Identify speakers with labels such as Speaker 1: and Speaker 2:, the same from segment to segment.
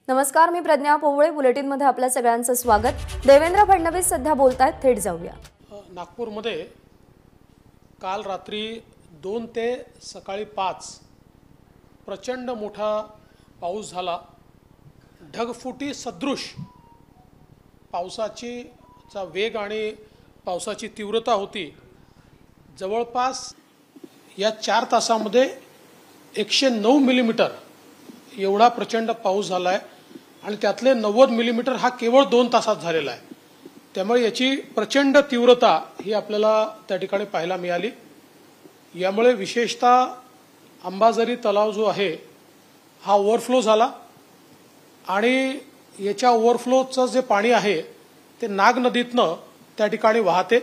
Speaker 1: नमस्कार, मी प्रज्ञा पोवळे. बुलेटिनमध्ये आपल्या सगळ्यांचं स्वागत. देवेंद्र फडणवीस सध्या बोलतायत, थेट जाऊया.
Speaker 2: नागपूरमध्ये काल रात्री 2 ते सकाळी 5 प्रचंड मोठा पाऊस झाला. ढगफुटी सदृश पावसाचा वेग आणि पावसाची तीव्रता होती. जवळपास या 4 तासामध्ये 109 मिलीमीटर एवढा प्रचंड पाऊस झाला आहे आणि त्यातले 90 मिलीमीटर हा केवळ 2 तासात झालेला आहे. त्यामुळे याची प्रचंड तीव्रता ही आपल्याला त्या ठिकाणी पाहायला मिळाली. यामुळे विशेषतः अंबाझरी तलाव जो आहे हा ओव्हरफ्लो झाला आणि याच्या ओव्हरफ्लोचं जे पाणी आहे ते नाग नदीतनं त्या ठिकाणी वाहते.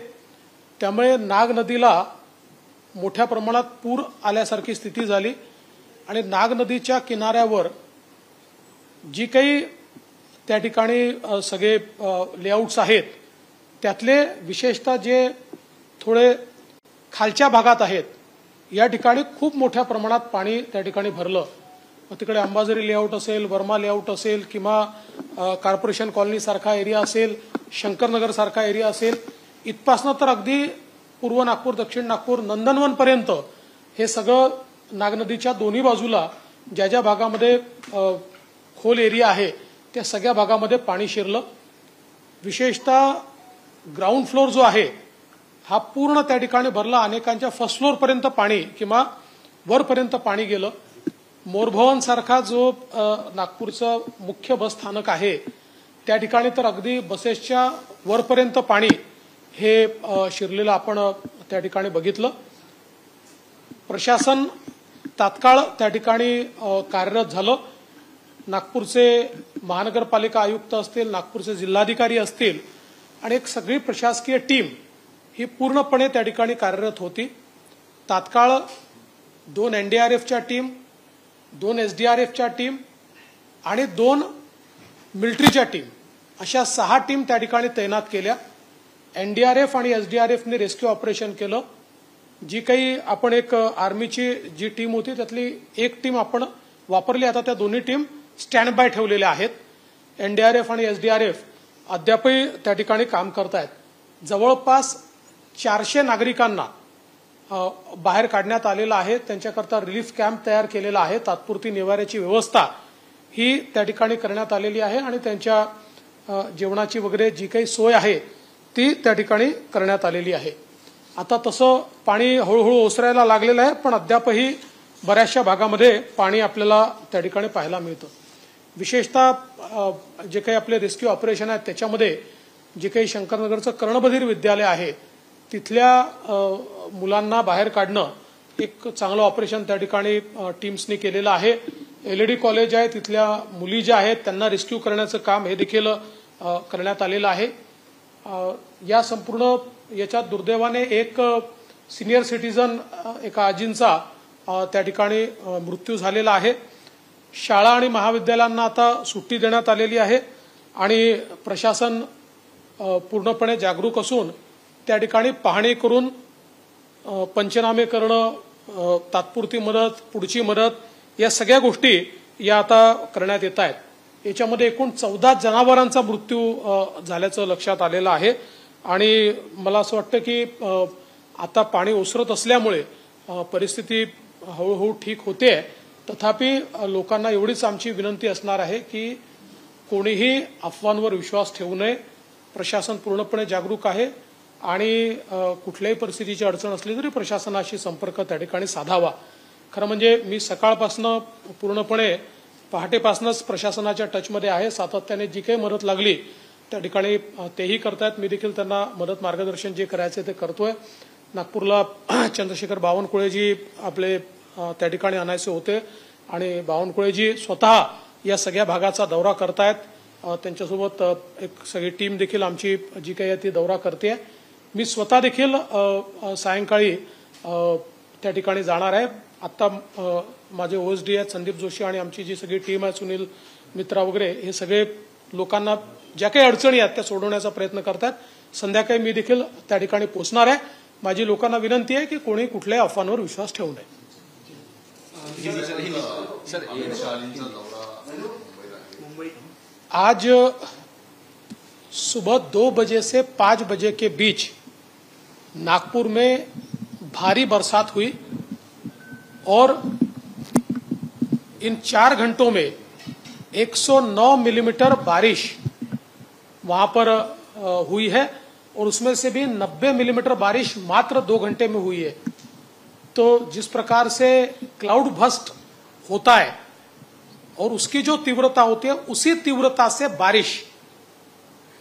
Speaker 2: त्यामुळे नाग नदीला मोठ्या प्रमाणात पूर आल्यासारखी स्थिती झाली आणि नाग नदीच्या किनाऱ्यावर जी काही त्या ठिकाणी सगळे लेआउट्स आहेत त्यातले विशेषतः जे थोडे खालच्या भागात आहेत या ठिकाणी खूप मोठ्या प्रमाणात पाणी त्या ठिकाणी भरलं. तिकडे अंबाझरी लेआउट असेल, वर्मा लेआउट असेल किंवा कॉर्पोरेशन कॉलनी सारखा एरिया असेल, शंकरनगर सारखा एरिया असेल, इथपासनं तर अगदी पूर्व नागपूर, दक्षिण नागपूर, नंदनवनपर्यंत हे सगळं नाग नदीच्या दोन्ही बाजूला ज्या ज्या भागामध्ये खोल एरिया आहे त्या सगळ्या भागामध्ये पाणी शिरलं. विशेषतः ग्राउंड फ्लोर जो आहे हा पूर्ण त्या ठिकाणी भरला. अनेकांच्या फर्स्ट फ्लोअरपर्यंत पाणी किंवा वरपर्यंत पाणी गेलं. मोरभवन सारखा जो नागपूरचं मुख्य बस स्थानक आहे त्या ठिकाणी तर अगदी बसेसच्या वरपर्यंत पाणी हे शिरलेलं आपण त्या ठिकाणी बघितलं. प्रशासन तात्काळ त्या ठिकाणी कार्यरत झालं. नागपूरचे महानगरपालिका आयुक्त असतील, नागपूरचे जिल्हाधिकारी असतील आणि एक सगळी प्रशासकीय टीम ही पूर्णपणे त्या ठिकाणी कार्यरत होती. तात्काळ 2 NDRFच्या टीम, 2 SDRFच्या टीम आणि 2 मिलिटरीच्या टीम अशा 6 टीम त्या ठिकाणी तैनात केल्या. NDRF आणि SDRFने रेस्क्यू ऑपरेशन केलं. जी काही आपण एक आर्मीची जी टीम होती त्यातली एक टीम आपण वापरली. आता त्या दोन्ही टीम स्टँड बाय ठेवलेल्या आहेत. NDRF आणि SDRF अद्यापही त्या ठिकाणी काम करत आहेत. जवळपास 400 नागरिकांना बाहेर काढण्यात आलेलं आहे. त्यांच्याकरता रिलीफ कॅम्प तयार केलेला आहे. तात्पुरती निवाऱ्याची व्यवस्था ही त्या ठिकाणी करण्यात आलेली आहे आणि त्यांच्या जेवणाची वगैरे जी काही सोय आहे ती त्या ठिकाणी करण्यात आलेली आहे. आता तसं पाणी हळूहळू ओसरायला लागलेलं आहे पण अद्यापही बऱ्याचशा भागामध्ये पाणी आपल्याला त्या ठिकाणी पाहायला मिळतं. विशेषतः जे काही आपले रेस्क्यू ऑपरेशन आहेत त्याच्यामध्ये जे काही शंकरनगरचं कर्णबधीर विद्यालय आहे तिथल्या मुलांना बाहेर काढणं एक चांगलं ऑपरेशन त्या ठिकाणी टीम्सनी केलेलं आहे. LED कॉलेज आहे तिथल्या मुली ज्या आहेत त्यांना रेस्क्यू करण्याचं काम हे देखील करण्यात आलेलं आहे. या संपूर्ण याच्यात दुर्दैवाने एक सिनियर सिटीजन एका आजींचा त्या ठिकाणी मृत्यू झालेला आहे. शाळा आणि महाविद्यालयांना आता सुट्टी देण्यात आलेली आहे आणि प्रशासन पूर्णपणे जागरूक असून त्या ठिकाणी पाहणी करून पंचनामे करणं, तात्पुरती मदत, पुढची मदत या सगळ्या गोष्टी या आता करण्यात येत आहेत. याच्यामध्ये एकूण 14 जनावरांचा मृत्यू झाल्याचं लक्षात आलेलं आहे आणि मला असं वाटतं की आता पाणी ओसरत असल्यामुळे परिस्थिती हळूहळू ठीक होते. तथापि लोकांना एवढीच आमची विनंती असणार आहे की कोणीही अफवांवर विश्वास ठेवू नये. प्रशासन पूर्णपणे जागरूक आहे आणि कुठल्याही परिस्थितीची अडचण असली तरी प्रशासनाशी संपर्क त्या ठिकाणी साधावा. खरं म्हणजे मी सकाळपासनं पूर्णपणे पहाटेपासूनच प्रशासनाच्या टचमध्ये आहे. सातत्याने जी काही मदत लागली त्या ठिकाणी तेही करतायत. मी देखील त्यांना मदत मार्गदर्शन जे करायचे ते करतोय. नागपूरला चंद्रशेखर बावनकुळेजी आपले त्या ठिकाणी आणायचे होते आणि बावनकुळेजी स्वतः या सगळ्या भागाचा दौरा करतायत. त्यांच्यासोबत एक सगळी टीम देखील आमची जी काही आहे ती दौरा करते. मी स्वतः देखील सायंकाळी त्या ठिकाणी जाणार आहे. आता माझे OSD आहेत संदीप जोशी आणि आमची जी सगळी टीम आहे सुनील मित्रा वगैरे हे सगळे लोकांना ज्या काही अडचणी आहेत त्या सोडवण्याचा प्रयत्न करतात. संध्याकाळी मी देखील त्या ठिकाणी पोहोचणार आहे. माझी लोकांना विनंती आहे की कोणी कुठल्याही अफवांवर विश्वास ठेवू नये.
Speaker 3: सर
Speaker 2: आज सुबह 2 बजे से 5 बजे के बीच नागपुर में भारी बरसात हुई और इन 4 घंटों में 109 मिलीमीटर बारिश वहां पर हुई है और उसमें से भी 90 मिलीमीटर बारिश मात्र 2 घंटे में हुई है। तो जिस प्रकार से क्लाउड बर्स्ट होता है और उसकी जो तीव्रता होती है उसी तीव्रता से बारिश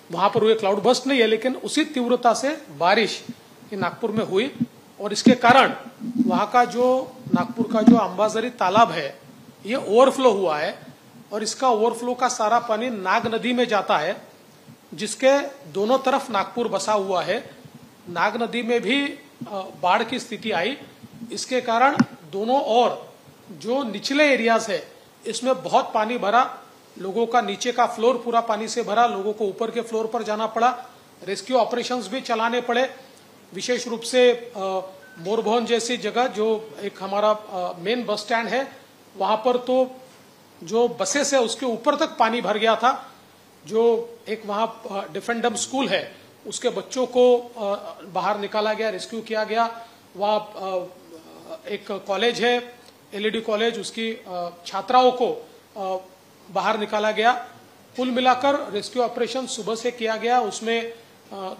Speaker 2: वहां पर हुई, क्लाउड बर्स्ट नहीं है लेकिन उसी तीव्रता से बारिश नागपुर में हुई और इसके कारण वहां का जो नागपुर का जो अंबाझरी तालाब है ये ओवरफ्लो हुआ है और इसका ओवरफ्लो का सारा पानी नाग नदी में जाता है, जिसके दोनों तरफ नागपुर बसा हुआ है। नाग नदी में भी बाढ़ की स्थिति आई, इसके कारण दोनों ओर जो निचले एरियाज है इसमें बहुत पानी भरा, लोगों का नीचे का फ्लोर पूरा पानी से भरा, लोगों को ऊपर के फ्लोर पर जाना पड़ा, रेस्क्यू ऑपरेशंस भी चलाने पड़े। विशेष रूप से मोरभवन जैसी जगह जो एक हमारा मेन बस स्टैंड है वहां पर तो जो बसेस है उसके ऊपर तक पानी भर गया था। जो एक वहां डिफेंडम स्कूल है उसके बच्चों को बाहर निकाला गया, रेस्क्यू किया गया। वहां एक कॉलेज है एलईडी कॉलेज, उसकी छात्राओं को बाहर निकाला गया। कुल मिलाकर रेस्क्यू ऑपरेशन सुबह से किया गया, उसमें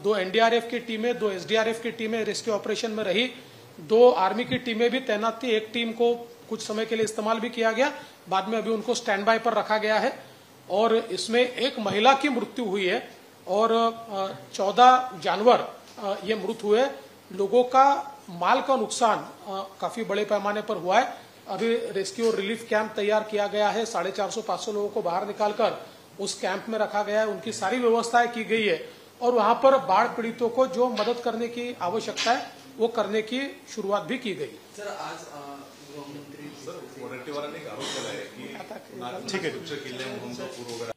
Speaker 2: 2 एनडीआरएफ की टीमें, 2 एसडीआरएफ की टीमें रेस्क्यू ऑपरेशन में रही, 2 आर्मी की टीमें भी तैनात थी। एक टीम को कुछ समय के लिए इस्तेमाल भी किया गया, बाद में अभी उनको स्टैंड बाय पर रखा गया है। और इसमें एक महिला की मृत्यु हुई है और 14 जानवर ये मृत हुए। लोगों का माल का नुकसान काफी बड़े पैमाने पर हुआ है। अभी रेस्क्यू और रिलीफ कैंप तैयार किया गया है, 450-500 लोगों को बाहर निकालकर उस कैंप में रखा गया है, उनकी सारी व्यवस्थाएं की गई है और वहां पर बाढ़ पीड़ितों को जो मदद करने की आवश्यकता है वो करने की शुरुआत भी की गई।
Speaker 3: सर आज गृहमंत्री वरट्टीवारांनी एक आरोप केला आहे की
Speaker 2: ठीक आहे
Speaker 3: किल्ले मोहनचा पूर वगैरे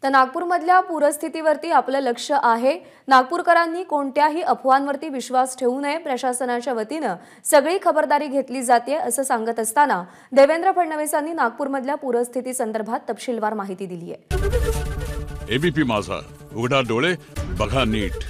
Speaker 1: तर नागपूरमधल्या पूरस्थितीवरती आपलं लक्ष आहे। नागपूरकरांनी कोणत्याही अफवांवरती विश्वास ठेवू नये, प्रशासनाच्या वतीनं सगळी खबरदारी घेतली जाते असं सांगत असताना देवेंद्र फडणवीसांनी नागपूरमधल्या पूरस्थिती संदर्भात तपशीलवार माहिती दिली आहे।
Speaker 4: एबीपी माझा, उघडा डोळे बघा नीट।